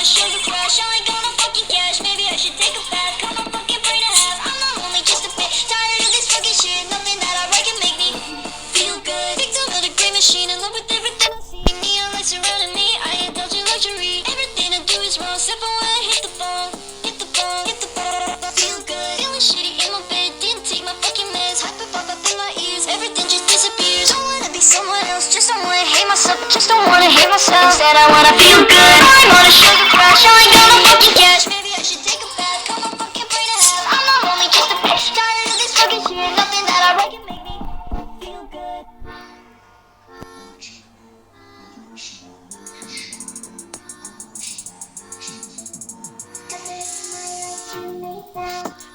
sugar crush. I ain't gonna fucking cash. Maybe I should take a bath. Cut my fucking brain in half. I'm not only just a bit tired of this fucking shit. Nothing that I write can make me feel good. Victim of the great machine. In love with everything I see. Neon lights surrounding me. I indulge in luxury. Everything I do is wrong. Except for when I hit the phone. Hit the phone. Hit the phone. Feel good. Feeling shitty in my bed. Didn't take my fucking meds. Hyper pop up in my ears. Everything just disappears. Don't wanna be someone else. Just don't wanna hate myself. Just don't wanna hate myself. Instead I wanna feel good. I'm on a sugar crash. I ain't gonna fucking cash. Maybe I should take a bath. Cut my fucking brain in half. I'm not only just a bitch. Tired of this fucking shit. Nothing that I write can make me feel good.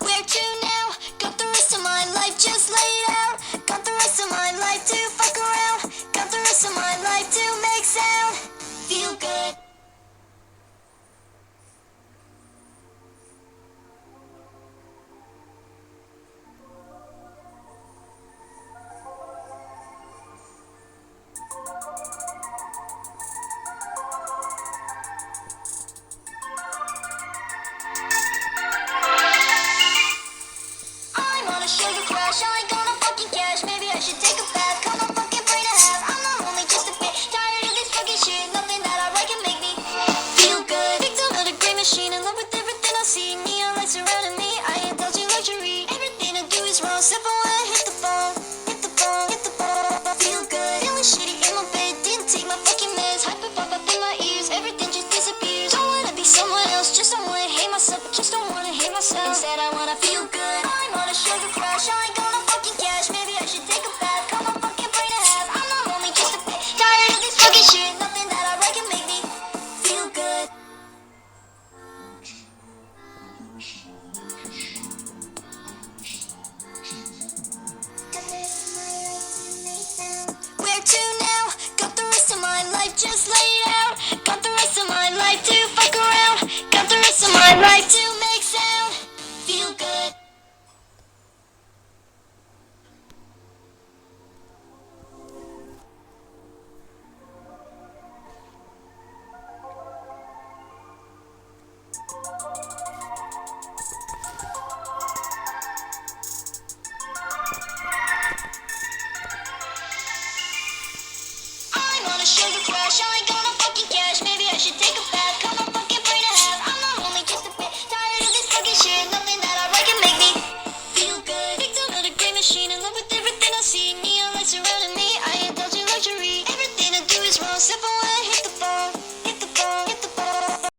Where to now? Got the rest of my life just laid out. Got the rest of my life to fuck around. Got the rest of my life to make sound. Feel good. I'm on a sugar crash. I ain't gonna fucking cash. Maybe I should take a bath. Cut my fucking brain in half. I'm not only just a bit tired of this fucking shit. Nothing that I write can make me feel good. Victim of the great machine. In love with everything I see. Neon lights surrounding me. I indulge in luxury. Everything I do is wrong. Except for when I hit the phone. Hit the phone. Hit the phone. Feel good. Feeling shitty in my bed. Didn't take my fucking meds. Hyper pop up in my ears. Everything just disappears. Don't wanna be someone else. Just don't wanna hate myself. Just don't wanna hate myself. Instead I wanna feel good. I'm on a sugar crash. I ain't gonna fucking cash. Maybe I should take a bath. Cut my fucking brain in half. I'm not only just a bit tired of this fucking shit. Nothing that I write can make me feel good. Where to now? Got the rest of my life just laid out. Got the rest of my life to fuck around. Got the rest of my life to make sound. Feel good.